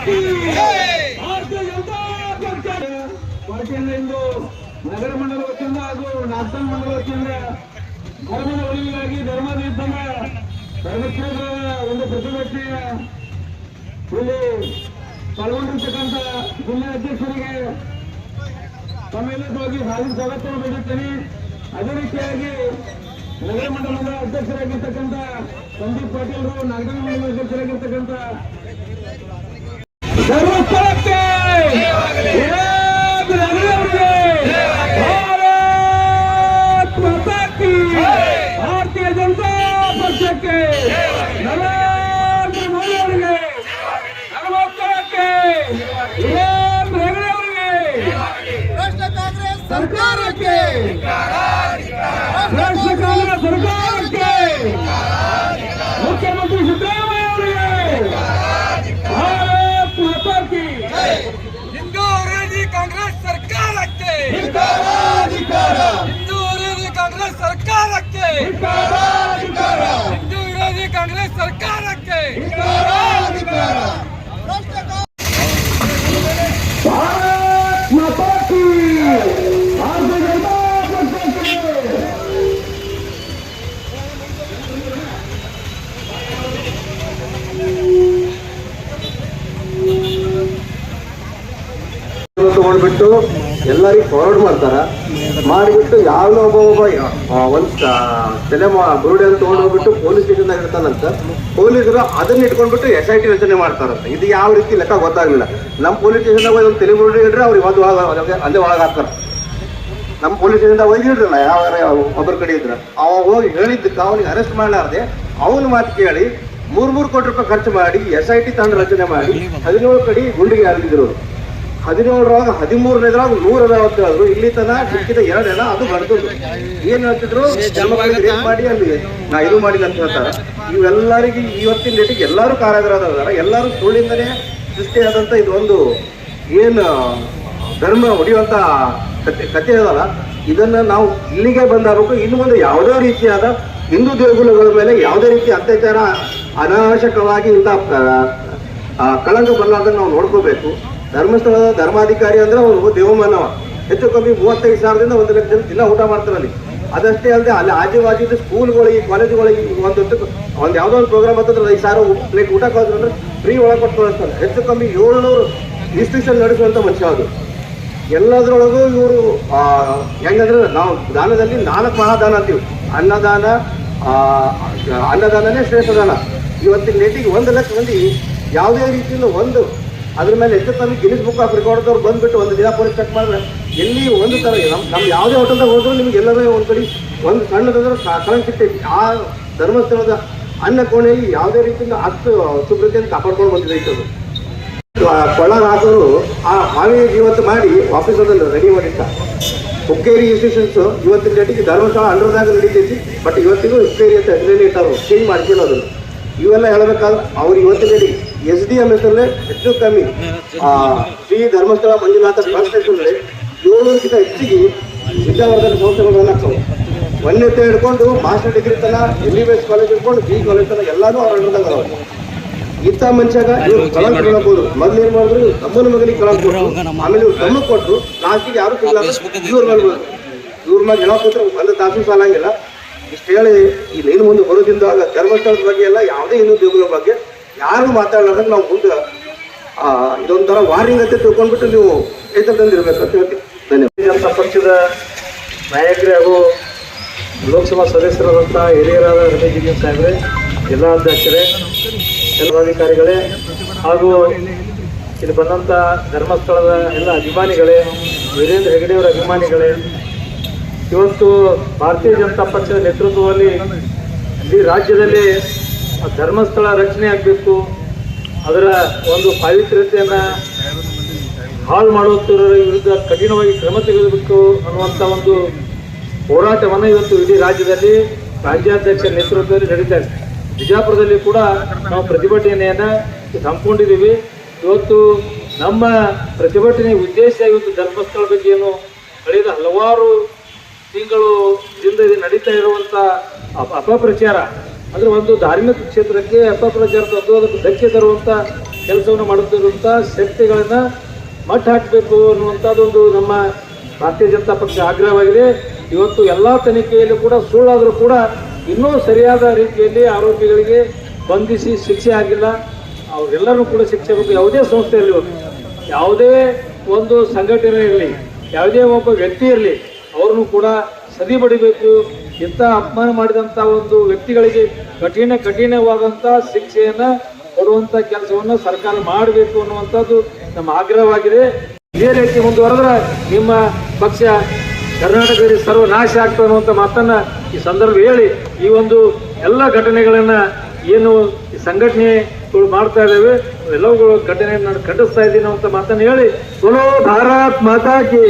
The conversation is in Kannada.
ಭಾರತೀಯ ಜನತಾ ಪಕ್ಷ ಪಾರ್ಟಿಯಿಂದ ಇಂದು ನಗರ ಮಂಡಲ ವತಿಯಿಂದ ಹಾಗೂ ನಾಗ್ಪುರ ಮಂಡಲ ವತಿಯಿಂದ ಧರ್ಮದ ಉಳಿವಿಗಾಗಿ ಧರ್ಮದ ಯುದ್ಧದ ಧರ್ಮಸ್ಥಳದ ಒಂದು ಪ್ರತಿಭಟನೆಯ ಇಲ್ಲಿ ಪಾಲ್ಗೊಂಡಿರ್ತಕ್ಕಂಥ ಜಿಲ್ಲಾ ಅಧ್ಯಕ್ಷರಿಗೆ ತಮ್ಮೆಲ್ಲವಾಗಿ ಹಾಲಿ ಸ್ವಾಗತವನ್ನು ನೀಡುತ್ತೇನೆ. ಅದೇ ರೀತಿಯಾಗಿ ನಗರ ಮಂಡಲದ ಅಧ್ಯಕ್ಷರಾಗಿರ್ತಕ್ಕಂಥ ಸಂದೀಪ್ ಪಾಟೀಲ್ ನಗರ ಮಂಡಲದ ಅಧ್ಯಕ್ಷರಾಗಿರ್ತಕ್ಕಂಥ ಧರ್ಮಸ್ಥಳಕ್ಕೆ ಭಾರತ್ ಮಾತಾ ಕಿ, ಭಾರತೀಯ ಜನತಾ ಪಕ್ಷಕ್ಕೆ, ನರೇಂದ್ರ ಮೋದಿ ಅವರಿಗೆ, ಧರ್ಮಸ್ಥಳಕ್ಕೆ, ಹೆಗಡೆ ಅವರಿಗೆ, ಸರ್ಕಾರಕ್ಕೆ, ರಾಷ್ಟ್ರ ಕಾಂಗ್ರೆಸ್ ಸರ್ಕಾರಕ್ಕೆ, ಮುಖ್ಯಮಂತ್ರಿ ಸಿದ್ದರಾಮಯ್ಯ ಅವರಿಗೆ ಭಾರತ್ ಮಾತಾ ಕಿ, ಹಿಂದೂ ವಿರೋಧಿ ಕಾಂಗ್ರೆಸ್ ಸರ್ಕಾರಕ್ಕೆ, ಹಿಂದೂ ವಿರೋಧಿ ಕಾಂಗ್ರೆಸ್ ಸರ್ಕಾರಕ್ಕೆ, ಹಿಂದೂ ವಿರೋಧಿ ಕಾಂಗ್ರೆಸ್ ಸರ್ಕಾರಕ್ಕೆ ಭಾರತ್ ಮಾತಾ ಕಿ, ಭಾರತೀಯ ಜನತಾ ಪಕ್ಷಕ್ಕೆ. ತಗೊಂಡ್ಬಿಟ್ಟು ಎಲ್ಲರಿಗೂ ಫಾರ್ವರ್ಡ್ ಮಾಡ್ತಾರ, ಮಾಡಿಬಿಟ್ಟು ಯಾವನೋ ಒಬ್ಬ ಒಂದು ತಲೆ ಬುರುಡೆಯನ್ನು ತಗೊಂಡೋಗ್ಬಿಟ್ಟು ಪೊಲೀಸ್ ಸ್ಟೇಷನ್ದಾಗ ಇರ್ತಾನಂತ. ಪೊಲೀಸರು ಅದನ್ನ ಇಟ್ಕೊಂಡ್ಬಿಟ್ಟು SIT ರಚನೆ ಮಾಡ್ತಾರಂತ. ಇದು ಯಾವ ರೀತಿ ಲೆಕ್ಕ ಗೊತ್ತಾಗ್ಲಿಲ್ಲ. ನಮ್ಮ ಪೊಲೀಸ್ ಸ್ಟೇಷನ್ದಾಗ ಒಂದು ತಲೆ ಬುರುಡೆ ಇಡ್ರೆ ಅವ್ರಿಗೆ ಒಂದು ಅಲ್ಲೇ ಒಳಗೆ ಹಾಕ್ತಾರ. ನಮ್ಮ ಪೊಲೀಸ್ ಸ್ಟೇಷನ್ದಾಗ ಒಯ್ದಿಡ್ರಲ್ಲ ಯಾವ ಒಬ್ಬರ ಕಡೆ ಇದ್ರ ಅವ ಹೋಗಿ ಹೇಳಿದ್ದಕ್ಕೆ ಅವನಿಗೆ ಅರೆಸ್ಟ್ ಮಾಡಲಾರ್ದೆ ಅವನ ಮಾತು ಕೇಳಿ 3 ಕೋಟಿ ರೂಪಾಯಿ ಖರ್ಚು ಮಾಡಿ SIT ತಂಡ ರಚನೆ ಮಾಡಿ 17 ಕಡೆ ಗುಂಡಿಗೆ ಹಾರಿದ್ರು. 17 13ನೇದ್ರಾಗ 100 ಅದಾವತ್ತು ಹೇಳಿದ್ರು. ಇಲ್ಲಿ ತನ ಸಿಕ್ಕಿದ 2 ಜನ ಅದು ಬರ್ತದ್ರು. ಏನ್ ಹೇಳ್ತಿದ್ರು, ರೇಪ್ ಮಾಡಿ ಅಲ್ಲಿ ನಾ ಇದು ಮಾಡಿಲ್ಲ ಅಂತ ಹೇಳ್ತಾರ. ಇವೆಲ್ಲರಿಗೆ ಇವತ್ತಿನ ಡೇಟಿಗೆ ಎಲ್ಲರೂ ಕಾರಾಗೃಹದಾರ. ಎಲ್ಲರೂ ಸುಳ್ಳಿಂದನೇ ಸೃಷ್ಟಿಯಾದಂತ ಇದು ಒಂದು ಏನು ಧರ್ಮ ಹೊಡೆಯುವಂತ ಕಥೆ ಅದಲ್ಲ, ಇದನ್ನ ನಾವು ಇಲ್ಲಿಗೆ ಬಂದಾಗಬೇಕು. ಇನ್ನು ಮುಂದೆ ಯಾವುದೇ ರೀತಿಯಾದ ಹಿಂದೂ ದೇಗುಲಗಳ ಮೇಲೆ ಯಾವುದೇ ರೀತಿ ಅತ್ಯಾಚಾರ ಅನಾವಶ್ಯಕವಾಗಿ ಇಂಥ ಕಳಂಕ ಬರಲಾರ್ದಂಗೆ ನಾವು ನೋಡ್ಕೋಬೇಕು. ಧರ್ಮಸ್ಥಳದ ಧರ್ಮಾಧಿಕಾರಿ ಅಂದ್ರೆ ಅವರು ದೇವಮಾನವ. ಹೆಚ್ಚು ಕಮ್ಮಿ 35,000ದಿಂದ 1 ಲಕ್ಷ ಜನ ದಿನ ಊಟ ಮಾಡ್ತಾರೆ ಅಲ್ಲಿ. ಅದಷ್ಟೇ ಅಲ್ಲದೆ ಅಲ್ಲಿ ಆಜುಬಾಜಿದ ಸ್ಕೂಲ್ಗಳಿಗೆ ಕಾಲೇಜುಗಳಿಗೆ ಒಂದು ಯಾವುದೋ ಒಂದು ಪ್ರೋಗ್ರಾಮ್ ಅಂತಂದ್ರೆ 5,000 ಪ್ಲೇಟ್ ಊಟ ಕಳಿದ್ರೆ ಫ್ರೀ ಒಳಗೆ ಕೊಟ್ಟು ಕಳಿಸ್ತಾರೆ. ಹೆಚ್ಚು ಕಮ್ಮಿ 700 ಇನ್ಸ್ಟಿಟ್ಯೂಷನ್ ನಡೆಸುವಂತ ಮನುಷ್ಯ ಅದು. ಎಲ್ಲದರೊಳಗೂ ಇವರು ಹೆಂಗಂದ್ರೆ ನಾವು ದಾನದಲ್ಲಿ 4 ಮಹಾದಾನ ಅಂತೀವಿ. ಅನ್ನದಾನನೇ ಶ್ರೇಷ್ಠ ದಾನ. ಇವತ್ತಿನ ನೇಟಿಗೆ 1 ಲಕ್ಷ ಮಂದಿ ಯಾವುದೇ ರೀತಿಯಿಂದ ಅದ್ರ ಮೇಲೆ ಹೆಚ್ಚು ಕಮ್ಮಿ ಗಿನ್ನಿಸ್ ಬುಕ್ ಆಫ್ ರೆಕಾರ್ಡ್ದವ್ರು ಬಂದ್ಬಿಟ್ಟು ಒಂದು ದಿನ ಪೊಲೀಸ್ ಚೆಕ್ ಮಾಡಿದ್ರೆ ಎಲ್ಲಿ ಒಂದು ಥರ ನಮ್ಮ ಯಾವುದೇ ಹೋಟೆಲ್ದಾಗ ಹೋದ್ರು ನಿಮ್ಗೆ ಎಲ್ಲರೂ ಒಂದು ಕಡೆ ಒಂದು ಸಣ್ಣದಾದ್ರೆ ಕಳಂಕ ಸಿಗ್ತೈತಿ. ಆ ಧರ್ಮಸ್ಥಳದ ಅನ್ನ ಕೋಣೆಯಲ್ಲಿ ಯಾವುದೇ ರೀತಿಯಿಂದ ಅಷ್ಟು ಶುಭ್ರತೆಯನ್ನು ಕಾಪಾಡ್ಕೊಂಡು ಬಂದಿದೆ. ಕೊಳ್ಳರಾದರು ಆ ಮಾವಿ ಇವತ್ತು ಮಾಡಿ ವಾಪಸ್ ಅದನ್ನು ರೆಡಿ ಮಾಡಿಟ್ಟ. ಹುಕ್ಕೇರಿ ಇನ್ಸ್ಟಿಟ್ಯೂಷನ್ಸ್ ಇವತ್ತಿನ ಡೇಟಿಗೆ ಧರ್ಮಸ್ಥಳ ಅಂಡರ್ದಾಗ ನಡೀತೈತಿ. ಬಟ್ ಇವತ್ತಿಗೂ ಹುಕ್ಕೇರಿ ಅಂತ ಹೆಸರೇನೆ ಇಟ್ಟಾರು, ಚೇಂಜ್ ಮಾಡ್ಕಿಲ್ಲ ಅದನ್ನು. ಇವೆಲ್ಲ ಹೇಳಬೇಕಾದ್ರೆ ಅವ್ರು ಇವತ್ತಿನ ಡೇಟಿಗೆ SDM ಹೆಸರಲ್ಲೇ ಹೆಚ್ಚು ಕಮ್ಮಿ ಶ್ರೀ ಧರ್ಮಸ್ಥಳ ಮಂಜುನಾಥ ಟ್ರಸ್ಟ್ ಹೆಸರಲ್ಲಿ 700ಕ್ಕಿಂತ ಹೆಚ್ಚಿಗೆ ವಿದ್ಯಾವರ್ಧಕ ಸಂಸ್ಥೆಗಳನ್ನು ಆಗ್ತವೆ. 1ನೇ ಹಿಡ್ಕೊಂಡು ಮಾಸ್ಟರ್ ಡಿಗ್ರಿ ತನ MBBS ಕಾಲೇಜ್ ಹಿಡ್ಕೊಂಡು B ಕಾಲೇಜ್ ತನ ಎಲ್ಲಾನು ಅವ್ರ ಅಂಡರ್ದಾಗ ಅದಾವ. ಇಂಥ ಮನುಷ್ಯಾಗ ಇವ್ರು ಕಳಂಕ ಕೊಡಬಹುದು. ಮೊದ್ಲು ಏನ್ ಮಾಡಿದ್ರು, ತಮ್ಮನ ಮಗನಿಗೆ ಕಳಂಕ ಕೊಟ್ಟರು, ಆಮೇಲೆ ಇವ್ರು ತಮ್ಮಕ್ಕೆ ಕೊಟ್ಟರು. ಲಾಸ್ಟಿಗೆ ಯಾರು ಸಿಗಲ್ಲ, ಇವ್ರ ಮ್ಯಾಗ ಹೇಳೋಕೋತ್ರ 1 ತಾಸು ಸಾಲಂಗಿಲ್ಲ. ಇಷ್ಟು ಹೇಳಿ ಇನ್ನು ಮುಂದೆ ಬರೋದ್ರಿಂದ ಧರ್ಮಸ್ಥಳದ ಬಗ್ಗೆ ಎಲ್ಲ ಯಾವುದೇ ಹಿಂದೂ ದೇಗುಲ ಬಗ್ಗೆ ಯಾರು ಮಾತಾಡಲಾರ್ದಂಗೆ ನಾವು ಮುಂದೆ ಇದೊಂಥರ ವಾರ್ನಿಂಗ್ ಅಂತ ತಿಳ್ಕೊಂಡ್ಬಿಟ್ಟು ನೀವು ತಂದಿರ್ಬೇಕು ಅಂತ ಹೇಳ್ತೀವಿ. ಧನ್ಯವಾದ. ಜನತಾ ಪಕ್ಷದ ನಾಯಕರೇ ಹಾಗೂ ಲೋಕಸಭಾ ಸದಸ್ಯರಾದಂಥ ಹಿರಿಯರಾದ ರಮೇಶ್ ಸಾಹೇಬ್ರೆ, ಜಿಲ್ಲಾಧ್ಯಕ್ಷರೇ, ಎಲ್ಲ ಅಧಿಕಾರಿಗಳೇ ಹಾಗೂ ಇಲ್ಲಿ ಬಂದಂಥ ಧರ್ಮಸ್ಥಳದ ಎಲ್ಲ ಅಭಿಮಾನಿಗಳೇ, ವೀರೇಂದ್ರ ಹೆಗಡೆಯವರ ಅಭಿಮಾನಿಗಳೇ, ಇವತ್ತು ಭಾರತೀಯ ಜನತಾ ಪಕ್ಷದ ನೇತೃತ್ವದಲ್ಲಿ ಇಡೀ ರಾಜ್ಯದಲ್ಲಿ ಧರ್ಮಸ್ಥಳ ರಚನೆ ಆಗಬೇಕು, ಅದರ ಒಂದು ಪಾವಿತ್ರ್ಯತೆಯನ್ನು ಹಾಳು ಮಾಡುತ್ತಿರುವ ವಿರುದ್ಧ ಕಠಿಣವಾಗಿ ಕ್ರಮ ತೆಗೆದುಬೇಕು ಅನ್ನುವಂಥ ಒಂದು ಹೋರಾಟವನ್ನು ಇವತ್ತು ಇಡೀ ರಾಜ್ಯದಲ್ಲಿ ರಾಜ್ಯಾಧ್ಯಕ್ಷರ ನೇತೃತ್ವದಲ್ಲಿ ನಡೀತಾ ಇದೆ. ಬಿಜಾಪುರದಲ್ಲಿ ಕೂಡ ನಾವು ಪ್ರತಿಭಟನೆಯನ್ನು ಹಮ್ಮಿಕೊಂಡಿದ್ದೀವಿ. ಇವತ್ತು ನಮ್ಮ ಪ್ರತಿಭಟನೆ ಉದ್ದೇಶ ಇವತ್ತು ಧರ್ಮಸ್ಥಳ ಬಗ್ಗೆ ಏನು ಕಳೆದ ಹಲವಾರು ತಿಂಗಳಿಂದ ನಡೀತಾ ಇರುವಂಥ ಅಪಪ್ರಚಾರ, ಅಂದರೆ ಒಂದು ಧಾರ್ಮಿಕ ಕ್ಷೇತ್ರಕ್ಕೆ ಅಪಪ್ರಚಾರ ತಂದು ಅದಕ್ಕೆ ಧಕ್ಕೆ ತರುವಂಥ ಕೆಲಸವನ್ನು ಮಾಡುತ್ತಿರುವಂಥ ಶಕ್ತಿಗಳನ್ನ ಮಟ್ಟ ಹಾಕಬೇಕು ಅನ್ನುವಂಥದ್ದೊಂದು ನಮ್ಮ ಭಾರತೀಯ ಜನತಾ ಪಕ್ಷ ಆಗ್ರಹವಾಗಿದೆ. ಇವತ್ತು ಎಲ್ಲ ತನಿಖೆಯಲ್ಲೂ ಕೂಡ ಸುಳ್ಳಾದರೂ ಕೂಡ ಇನ್ನೂ ಸರಿಯಾದ ರೀತಿಯಲ್ಲಿ ಆರೋಪಿಗಳಿಗೆ ಬಂಧಿಸಿ ಶಿಕ್ಷೆ ಆಗಿಲ್ಲ. ಅವರೆಲ್ಲರೂ ಕೂಡ ಶಿಕ್ಷೆ ಬೇಕು. ಯಾವುದೇ ಸಂಸ್ಥೆ ಇರಲಿ, ಯಾವುದೇ ಒಂದು ಸಂಘಟನೆ ಇರಲಿ, ಯಾವುದೇ ಒಬ್ಬ ವ್ಯಕ್ತಿ ಇರಲಿ, ಅವ್ರನ್ನು ಕೂಡ ಸದಿ ಬಡಿಬೇಕು. ಇಂಥ ಅಪಮಾನ ಮಾಡಿದಂಥ ಒಂದು ವ್ಯಕ್ತಿಗಳಿಗೆ ಕಠಿಣವಾದಂಥ ಶಿಕ್ಷೆಯನ್ನು ಕೊಡುವಂಥ ಕೆಲಸವನ್ನು ಸರ್ಕಾರ ಮಾಡಬೇಕು ಅನ್ನುವಂಥದ್ದು ನಮ್ಮ ಆಗ್ರಹವಾಗಿದೆ. ಇದೇ ರೀತಿ ಮುಂದುವರೆದ್ರೆ ನಿಮ್ಮ ಪಕ್ಷ ಕರ್ನಾಟಕದಲ್ಲಿ ಸರ್ವನಾಶ ಆಗ್ತದೆ ಅನ್ನುವಂಥ ಮಾತನ್ನ ಈ ಸಂದರ್ಭ ಹೇಳಿ, ಈ ಒಂದು ಎಲ್ಲ ಘಟನೆಗಳನ್ನ ಏನು ಈ ಸಂಘಟನೆಗಳು ಮಾಡ್ತಾ ಇದ್ದಾವೆ ಎಲ್ಲವುಗಳು ಘಟನೆಯನ್ನು ಖಂಡಿಸ್ತಾ ಇದ್ದೀನಿ ಅಂತ ಮಾತನ್ನು ಹೇಳಿ, ಬೋಲೋ ಭಾರತ್ ಮಾತಾ ಕಿ